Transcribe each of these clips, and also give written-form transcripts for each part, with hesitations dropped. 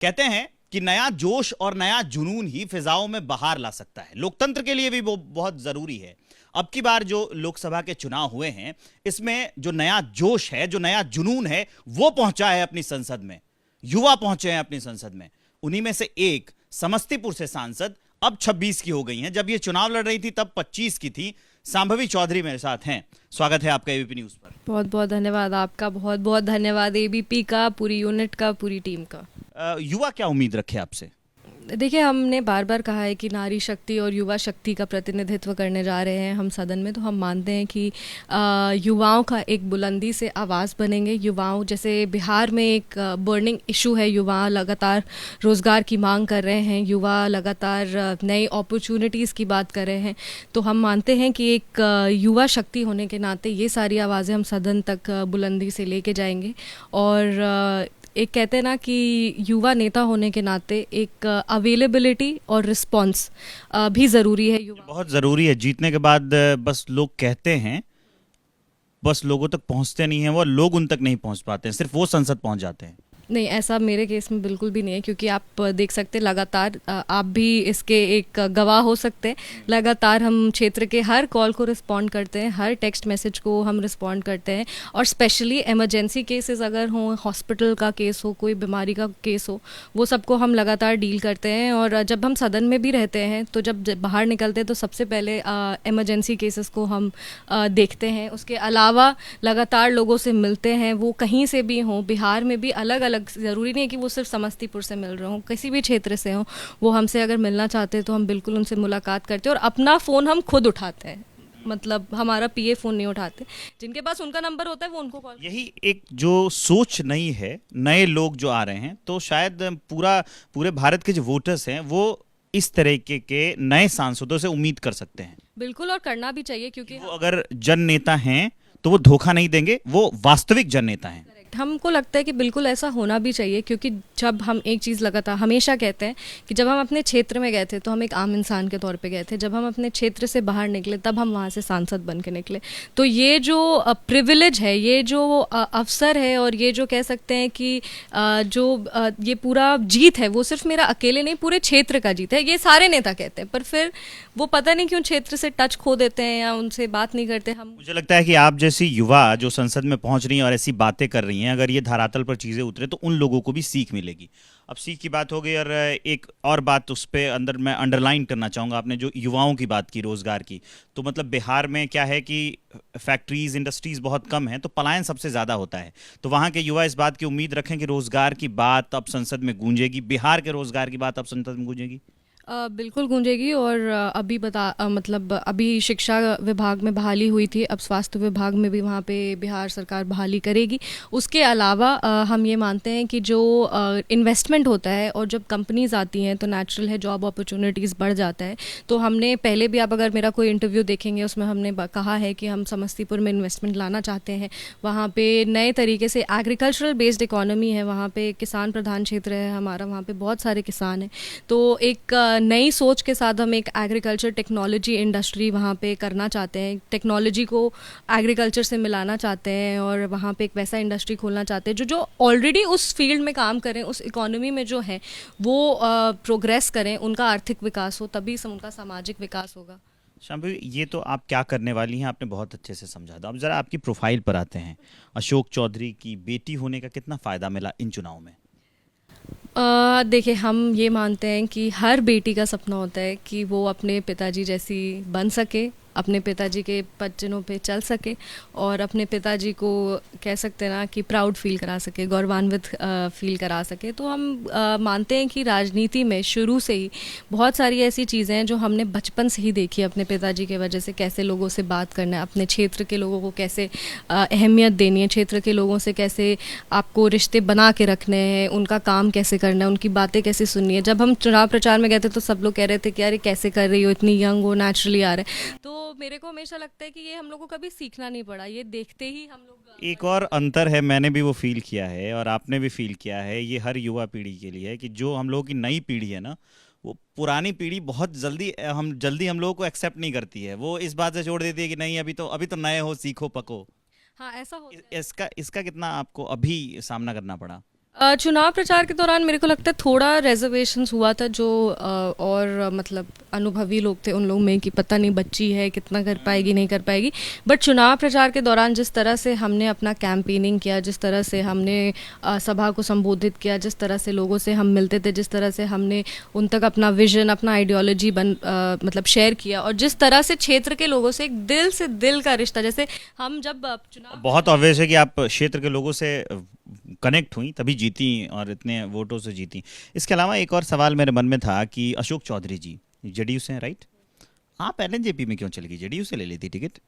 कहते हैं कि नया जोश और नया जुनून ही फिजाओं में बहार ला सकता है। लोकतंत्र के लिए भी वो बहुत जरूरी है। अब की बार जो लोकसभा के चुनाव हुए हैं, इसमें जो नया जोश है, जो नया जुनून है, वो पहुंचा है अपनी संसद में। युवा पहुंचे हैं अपनी संसद में। उन्हीं में से एक समस्तीपुर से सांसद अब 26 की हो गई हैं। जब ये चुनाव लड़ रही थी तब 25 की थी। सांभवी चौधरी मेरे साथ हैं। स्वागत है आपका एबीपी न्यूज पर। बहुत बहुत धन्यवाद आपका। बहुत बहुत धन्यवाद एबीपी का, पूरी यूनिट का, पूरी टीम का। युवा क्या उम्मीद रखे आपसे? देखिए, हमने बार बार कहा है कि नारी शक्ति और युवा शक्ति का प्रतिनिधित्व करने जा रहे हैं हम सदन में। तो हम मानते हैं कि युवाओं का एक बुलंदी से आवाज़ बनेंगे। युवाओं, जैसे बिहार में एक बर्निंग इशू है, युवा लगातार रोज़गार की मांग कर रहे हैं, युवा लगातार नई अपॉर्चुनिटीज़ की बात कर रहे हैं। तो हम मानते हैं कि एक युवा शक्ति होने के नाते ये सारी आवाज़ें हम सदन तक बुलंदी से लेके जाएंगे। और एक कहते हैं ना कि युवा नेता होने के नाते एक अवेलेबिलिटी और रिस्पॉन्स भी ज़रूरी है। युवा बहुत ज़रूरी है। जीतने के बाद बस लोग कहते हैं, बस लोगों तक पहुंचते नहीं हैं, वो लोग उन तक नहीं पहुंच पाते हैं, सिर्फ वो संसद पहुंच जाते हैं। नहीं, ऐसा मेरे केस में बिल्कुल भी नहीं है, क्योंकि आप देख सकते हैं लगातार, आप भी इसके एक गवाह हो सकते हैं। लगातार हम क्षेत्र के हर कॉल को रिस्पॉन्ड करते हैं, हर टेक्स्ट मैसेज को हम रिस्पॉन्ड करते हैं। और स्पेशली इमरजेंसी केसेस अगर हों, हॉस्पिटल का केस हो, कोई बीमारी का केस हो, वो सबको हम लगातार डील करते हैं। और जब हम सदन में भी रहते हैं तो जब बाहर निकलते हैं तो सबसे पहले इमरजेंसी केसेस को हम देखते हैं। उसके अलावा लगातार लोगों से मिलते हैं, वो कहीं से भी हों, बिहार में भी अलग अलग, ज़रूरी नहीं है कि वो सिर्फ समस्तीपुर से मिल रहे हों, किसी भी क्षेत्र से हों, वो हमसे अगर मिलना चाहते हैं तो हम बिल्कुल उनसे मुलाकात करते हैं। और अपना फ़ोन हम खुद उठाते हैं, मतलब हमारा पीए फ़ोन नहीं उठाते। जिनके पास उनका नंबर होता है वो उनको कॉल। यही एक जो सोच नई है, नए लोग जो आ रहे हैं, तो शायद पूरे भारत के जो वोटर्स हैं वो इस तरीके के नए सांसदों से उम्मीद कर सकते हैं। बिल्कुल, और करना भी चाहिए, क्योंकि वो अगर जन नेता हैं तो वो धोखा नहीं देंगे, वो वास्तविक जन नेता हैं। हमको लगता है कि बिल्कुल ऐसा होना भी चाहिए, क्योंकि जब हम एक चीज़ लगातार हमेशा कहते हैं कि जब हम अपने क्षेत्र में गए थे तो हम एक आम इंसान के तौर पे गए थे, जब हम अपने क्षेत्र से बाहर निकले तब हम वहाँ से सांसद बन के निकले। तो ये जो प्रिविलेज है, ये जो अवसर है, और ये जो कह सकते हैं कि ये पूरा जीत है, वो सिर्फ मेरा अकेले नहीं, पूरे क्षेत्र का जीत है। ये सारे नेता कहते हैं, पर फिर वो पता नहीं क्यों क्षेत्र से टच खो देते हैं या उनसे बात नहीं करते। मुझे लगता है कि आप जैसी युवा जो संसद में पहुंच रही हैं और ऐसी बातें कर रही हैं, अगर ये धरातल पर चीजें उतरे तो उन लोगों को भी सीख मिलेगी। अब सीख की बात हो गई, और एक और बात उस पे अंदर मैं अंडरलाइन करना चाहूँगा। आपने जो युवाओं की बात की, रोजगार की, तो मतलब बिहार में क्या है कि फैक्ट्रीज, इंडस्ट्रीज बहुत कम है, तो पलायन सबसे ज़्यादा होता है। तो वहाँ के युवा इस बात की उम्मीद रखें कि रोजगार की बात अब संसद में गूंजेगी, बिहार के रोजगार की बात अब संसद में गूंजेगी। बिल्कुल गूंजेगी। और मतलब अभी शिक्षा विभाग में बहाली हुई थी, अब स्वास्थ्य विभाग में भी वहाँ पे बिहार सरकार बहाली करेगी। उसके अलावा हम ये मानते हैं कि जो इन्वेस्टमेंट होता है और जब कंपनीज आती हैं तो नेचुरल है, जॉब अपॉर्चुनिटीज़ बढ़ जाता है। तो हमने पहले भी, आप अगर मेरा कोई इंटरव्यू देखेंगे उसमें हमने कहा है कि हम समस्तीपुर में इन्वेस्टमेंट लाना चाहते हैं। वहाँ पे नए तरीके से एग्रीकल्चरल बेस्ड इकोनॉमी है, वहाँ पे किसान प्रधान क्षेत्र है हमारा, वहाँ पे बहुत सारे किसान हैं। तो एक नई सोच के साथ हम एक एग्रीकल्चर टेक्नोलॉजी इंडस्ट्री वहाँ पे करना चाहते हैं, टेक्नोलॉजी को एग्रीकल्चर से मिलाना चाहते हैं, और वहाँ पे एक वैसा इंडस्ट्री खोलना चाहते हैं जो ऑलरेडी उस फील्ड में काम करें, उस इकोनॉमी में जो है वो प्रोग्रेस करें, उनका आर्थिक विकास हो, तभी उनका सामाजिक विकास होगा। शांभवी, ये तो आप क्या करने वाली हैं आपने बहुत अच्छे से समझा दो। अब जरा आपकी प्रोफाइल पर आते हैं। अशोक चौधरी की बेटी होने का कितना फ़ायदा मिला इन चुनाव में? देखिए, हम ये मानते हैं कि हर बेटी का सपना होता है कि वो अपने पिताजी जैसी बन सके, अपने पिताजी के पदचिन्हों पे चल सके, और अपने पिताजी को कह सकते हैं ना कि प्राउड फील करा सके, गौरवान्वित फील करा सके। तो हम मानते हैं कि राजनीति में शुरू से ही बहुत सारी ऐसी चीज़ें हैं जो हमने बचपन से ही देखी अपने पिताजी के वजह से, कैसे लोगों से बात करना है, अपने क्षेत्र के लोगों को कैसे अहमियत देनी है, क्षेत्र के लोगों से कैसे आपको रिश्ते बना के रखने हैं, उनका काम कैसे करना है, उनकी बातें कैसे सुननी है। जब हम चुनाव प्रचार में गए थे तो सब लोग कह रहे थे कि यार कैसे कर रही हो, इतनी यंग हो, नेचुरली आ रहे हैं। तो मेरे को हमेशा लगता है कि ये हम लोग को कभी सीखना नहीं पड़ा, ये देखते ही हम लोग। एक और अंतर है, मैंने भी वो फील किया है और आपने भी फील किया है, ये हर युवा पीढ़ी के लिए है कि जो हम लोगों की नई पीढ़ी है ना, वो पुरानी पीढ़ी बहुत जल्दी हम लोगों को एक्सेप्ट नहीं करती है। वो इस बात से छोड़ देती है कि नहीं, अभी तो नए हो, सीखो पको। हाँ, ऐसा होता है। इसका कितना आपको अभी सामना करना पड़ा? चुनाव प्रचार के दौरान मेरे को लगता है थोड़ा रेजर्वेशंस हुआ था, जो और मतलब अनुभवी लोग थे उन लोगों में कि पता नहीं बच्ची है कितना कर पाएगी नहीं कर पाएगी। बट चुनाव प्रचार के दौरान जिस तरह से हमने अपना कैंपेनिंग किया, जिस तरह से हमने सभा को संबोधित किया, जिस तरह से लोगों से हम मिलते थे, जिस तरह से हमने उन तक अपना विजन अपना आइडियोलॉजी मतलब शेयर किया, और जिस तरह से क्षेत्र के लोगों से एक दिल से दिल का रिश्ता, जैसे हम जब चुनाव बहुत ऑब्वियस है कि आप क्षेत्र के लोगों से कनेक्ट हुई तभी जीती और इतने वोटों से जीती। इसके अलावा एक और सवाल मेरे मन में था कि अशोक चौधरी जी जेडीयू से हैं, राइट? आप एलएनजेपी में क्यों चली गई? जेडीयू से ले लेती टिकट।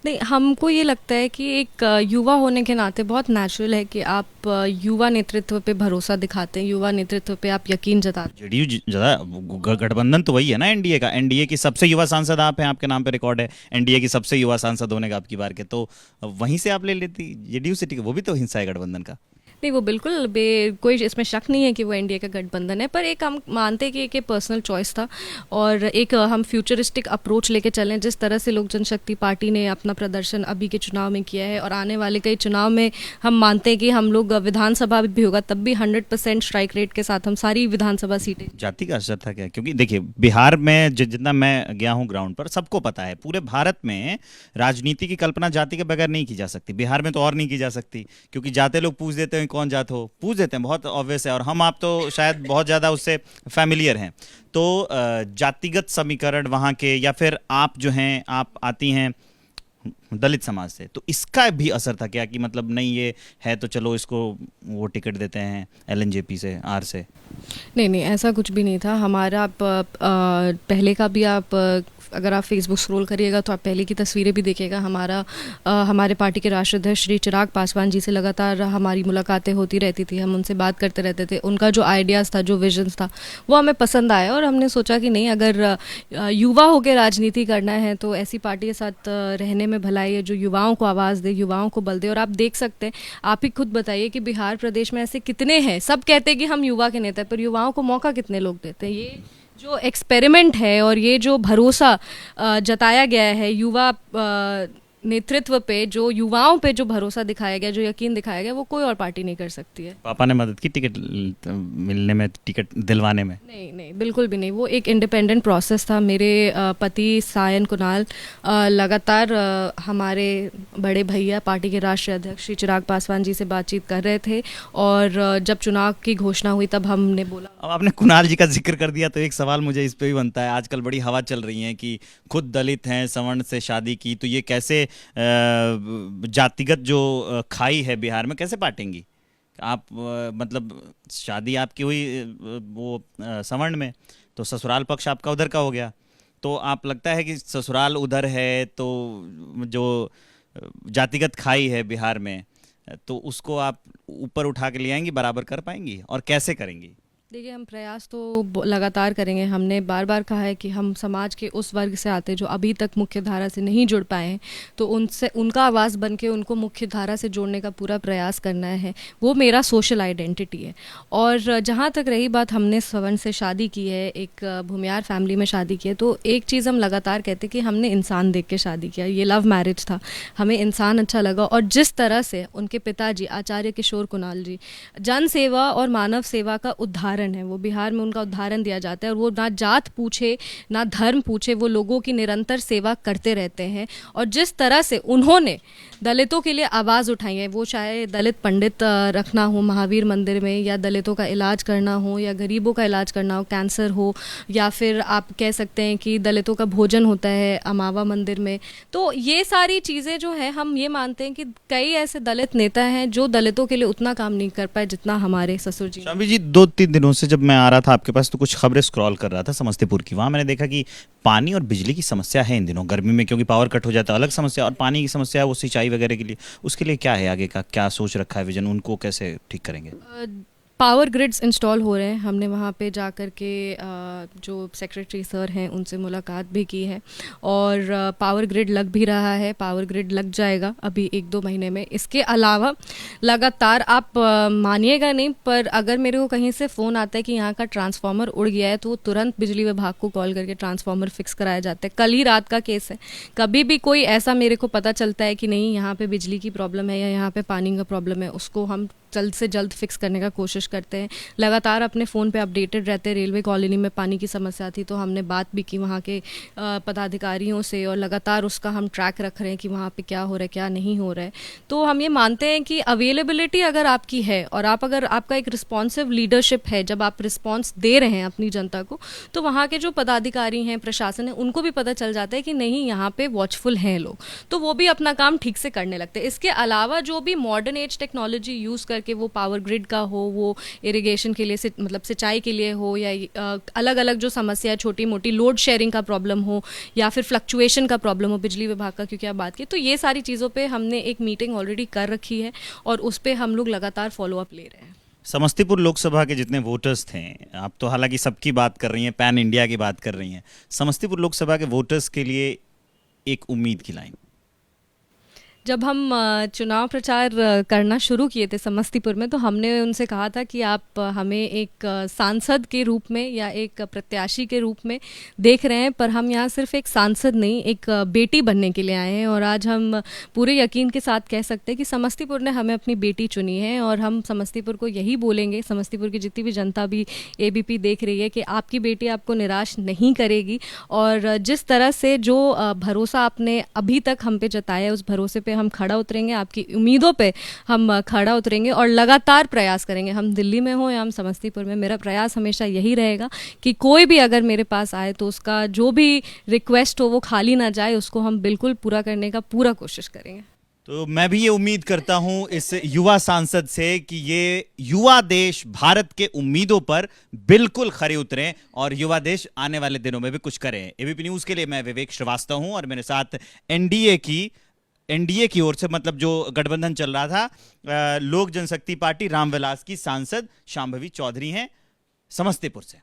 नहीं, हमको ये लगता है कि एक युवा होने के नाते बहुत नेचुरल है कि आप युवा नेतृत्व पे भरोसा दिखाते हैं, युवा नेतृत्व पे आप यकीन जताते हैं। जेडीयू ज्यादा गठबंधन तो वही है ना एनडीए का। एनडीए की सबसे युवा सांसद आप हैं, आपके नाम पे रिकॉर्ड है एनडीए की सबसे युवा सांसद होने का आपकी बार के, तो वहीं से आप ले लेती जेडीयू से टिकट। वो भी तो हिस्सा है गठबंधन का। नहीं, वो बिल्कुल कोई इसमें शक नहीं है कि वो एनडीए का गठबंधन है, पर एक हम मानते हैं कि एक पर्सनल चॉइस था और एक हम फ्यूचरिस्टिक अप्रोच लेके चलें। जिस तरह से लोक जनशक्ति पार्टी ने अपना प्रदर्शन अभी के चुनाव में किया है और आने वाले कई चुनाव में हम मानते हैं कि हम लोग विधानसभा भी होगा तब भी 100% स्ट्राइक रेट के साथ हम सारी विधानसभा सीटें। जाति का असर था क्या? क्योंकि देखिए बिहार में जितना मैं गया हूँ ग्राउंड पर, सबको पता है पूरे भारत में राजनीति की कल्पना जाति के बगैर नहीं की जा सकती। बिहार में तो और नहीं की जा सकती, क्योंकि जाते लोग पूछ देते हैं कौन जात हो, पूछ देते हैं, बहुत ऑब्वियस है। और हम आप तो शायद बहुत ज़्यादा उससे फैमिलियर हैं। तो जातिगत समीकरण वहाँ के, या फिर आप जो हैं आप आती हैं दलित समाज से, तो इसका भी असर था क्या कि मतलब नहीं ये है तो चलो इसको वो टिकट देते हैं एलएनजेपी से, आर से? नहीं नहीं, ऐसा कुछ भी नहीं था हमारा। आप पहले का भी आप अगर आप फेसबुक स्क्रॉल करिएगा तो आप पहले की तस्वीरें भी देखिएगा। हमारे पार्टी के राष्ट्रीय अध्यक्ष श्री चिराग पासवान जी से लगातार हमारी मुलाकातें होती रहती थी, हम उनसे बात करते रहते थे। उनका जो आइडियाज़ था, जो विजन्स था, वो हमें पसंद आया और हमने सोचा कि नहीं, अगर युवा होकर राजनीति करना है तो ऐसी पार्टी के साथ रहने में भलाई है जो युवाओं को आवाज़ दे, युवाओं को बल दे। और आप देख सकते हैं, आप ही खुद बताइए कि बिहार प्रदेश में ऐसे कितने हैं, सब कहते हैं कि हम युवा के नेता हैं, पर युवाओं को मौका कितने लोग देते हैं? ये जो एक्सपेरिमेंट है और ये जो भरोसा जताया गया है युवा नेतृत्व पे, जो युवाओं पे जो भरोसा दिखाया गया, जो यकीन दिखाया गया, वो कोई और पार्टी नहीं कर सकती है। पापा ने मदद की टिकट मिलने में, टिकट दिलवाने में? नहीं नहीं, बिल्कुल भी नहीं। वो एक इंडिपेंडेंट प्रोसेस था। मेरे पति सायन कुणाल लगातार हमारे बड़े भैया पार्टी के राष्ट्रीय अध्यक्ष श्री चिराग पासवान जी से बातचीत कर रहे थे और जब चुनाव की घोषणा हुई तब हमने बोला। अब आपने कुणाल जी का जिक्र कर दिया तो एक सवाल मुझे इस पे भी बनता है। आजकल बड़ी हवा चल रही है कि खुद दलित हैं, सवर्ण से शादी की, तो ये कैसे जातिगत जो खाई है बिहार में कैसे पाटेंगी आप? मतलब शादी आपकी हुई वो सवर्ण में, तो ससुराल पक्ष आपका उधर का हो गया, तो आप लगता है कि ससुराल उधर है तो जो जातिगत खाई है बिहार में, तो उसको आप ऊपर उठा के ले आएंगी, बराबर कर पाएंगी, और कैसे करेंगी? देखिए, हम प्रयास तो लगातार करेंगे। हमने बार बार कहा है कि हम समाज के उस वर्ग से आते जो अभी तक मुख्य धारा से नहीं जुड़ पाए हैं, तो उनसे उनका आवाज़ बन के उनको मुख्य धारा से जोड़ने का पूरा प्रयास करना है। वो मेरा सोशल आइडेंटिटी है। और जहाँ तक रही बात, हमने सवर्ण से शादी की है, एक भूमियार फैमिली में शादी की है, तो एक चीज़ हम लगातार कहते कि हमने इंसान देख के शादी किया। ये लव मैरिज था, हमें इंसान अच्छा लगा। और जिस तरह से उनके पिताजी आचार्य किशोर कुणाल जी जन सेवा और मानव सेवा का उदाहरण है, वो बिहार में उनका उदाहरण दिया जाता है। और वो ना जात पूछे ना धर्म पूछे, वो लोगों की निरंतर सेवा करते रहते हैं। और जिस तरह से उन्होंने दलितों के लिए आवाज़ उठाई है, वो चाहे दलित पंडित रखना हो महावीर मंदिर में, या दलितों का इलाज करना हो, या गरीबों का इलाज करना हो, कैंसर हो, या फिर आप कह सकते हैं कि दलितों का भोजन होता है अमावा मंदिर में, तो ये सारी चीज़ें जो है, हम ये मानते हैं कि कई ऐसे दलित नेता हैं जो दलितों के लिए उतना काम नहीं कर पाए जितना हमारे ससुर जी। स्वामी जी, 2-3 दिनों से जब मैं आ रहा था आपके पास तो कुछ खबरें स्क्रॉल कर रहा था समस्तीपुर की, वहाँ मैंने देखा कि पानी और बिजली की समस्या है इन दिनों गर्मी में, क्योंकि पावर कट हो जाता है, अलग समस्या, और पानी की समस्या है वो सिंचाई वगैरह के लिए। उसके लिए क्या है आगे का, क्या सोच रखा है विजन, उनको कैसे ठीक करेंगे? पावर ग्रिड्स इंस्टॉल हो रहे हैं। हमने वहाँ पे जा कर के जो सेक्रेटरी सर हैं उनसे मुलाकात भी की है, और पावर ग्रिड लग भी रहा है, पावर ग्रिड लग जाएगा अभी 1-2 महीने में। इसके अलावा लगातार, आप मानिएगा नहीं, पर अगर मेरे को कहीं से फ़ोन आता है कि यहाँ का ट्रांसफार्मर उड़ गया है, तो तुरंत बिजली विभाग को कॉल करके ट्रांसफार्मर फिक्स कराया जाता है। कल ही रात का केस है। कभी भी कोई ऐसा मेरे को पता चलता है कि नहीं यहाँ पर बिजली की प्रॉब्लम है या यहाँ पर पानी का प्रॉब्लम है, उसको हम जल्द से जल्द फिक्स करने का कोशिश करते हैं। लगातार अपने फ़ोन पे अपडेटेड रहते हैं। रेलवे कॉलोनी में पानी की समस्या थी तो हमने बात भी की वहाँ के पदाधिकारियों से, और लगातार उसका हम ट्रैक रख रहे हैं कि वहाँ पे क्या हो रहा है क्या नहीं हो रहा है। तो हम ये मानते हैं कि अवेलेबिलिटी अगर आपकी है और अगर आपका एक रिस्पॉन्सिव लीडरशिप है, जब आप रिस्पॉन्स दे रहे हैं अपनी जनता को, तो वहाँ के जो पदाधिकारी हैं, प्रशासन है, उनको भी पता चल जाता है कि नहीं यहाँ पे वॉचफुल हैं लोग, तो वो भी अपना काम ठीक से करने लगते हैं। इसके अलावा जो भी मॉडर्न एज टेक्नोलॉजी यूज़ करके, वो पावर ग्रिड का हो, वो इरिगेशन के लिए मतलब सिंचाई के लिए हो, या अलग अलग जो समस्या है, छोटी मोटी लोड शेयरिंग का प्रॉब्लम हो या फिर फ्लक्चुएशन का प्रॉब्लम हो बिजली विभाग का, क्योंकि आप बात की, तो ये सारी चीज़ों पे हमने एक मीटिंग ऑलरेडी कर रखी है और उस पर हम लोग लगातार फॉलोअप ले रहे हैं। समस्तीपुर लोकसभा के जितने वोटर्स थे, आप तो हालांकि सबकी बात कर रही हैं, पैन इंडिया की बात कर रही हैं, समस्तीपुर लोकसभा के वोटर्स के लिए एक उम्मीद की लाइन। जब हम चुनाव प्रचार करना शुरू किए थे समस्तीपुर में, तो हमने उनसे कहा था कि आप हमें एक सांसद के रूप में या एक प्रत्याशी के रूप में देख रहे हैं, पर हम यहाँ सिर्फ एक सांसद नहीं, एक बेटी बनने के लिए आए हैं। और आज हम पूरे यकीन के साथ कह सकते हैं कि समस्तीपुर ने हमें अपनी बेटी चुनी है, और हम समस्तीपुर को यही बोलेंगे, समस्तीपुर की जितनी भी जनता भी एबीपी देख रही है, कि आपकी बेटी आपको निराश नहीं करेगी। और जिस तरह से जो भरोसा आपने अभी तक हम पे जताया है, उस भरोसे पे हम खड़ा उतरेंगे, आपकी उम्मीदों पे हम खड़ा उतरेंगे और लगातार प्रयास करेंगे। हम दिल्ली में हो या हम समस्तीपुर में, मेरा प्रयास हमेशा यही रहेगा कि कोई भी अगर मेरे पास आए तो उसका जो भी रिक्वेस्ट हो वो खाली ना जाए, उसको हम बिल्कुल पूरा करने का पूरा कोशिश करेंगे। तो मैं भी ये उम्मीद करता हूं इस युवा सांसद से कि ये युवा देश भारत के उम्मीदों पर बिल्कुल खरे उतरें और युवा देश आने वाले दिनों में भी कुछ करें। एबीपी न्यूज के लिए मैं विवेक श्रीवास्तव हूं और मेरे साथ एनडीए की ओर से, मतलब जो गठबंधन चल रहा था, लोक जनशक्ति पार्टी रामविलास की सांसद शांभवी चौधरी हैं समस्तीपुर से।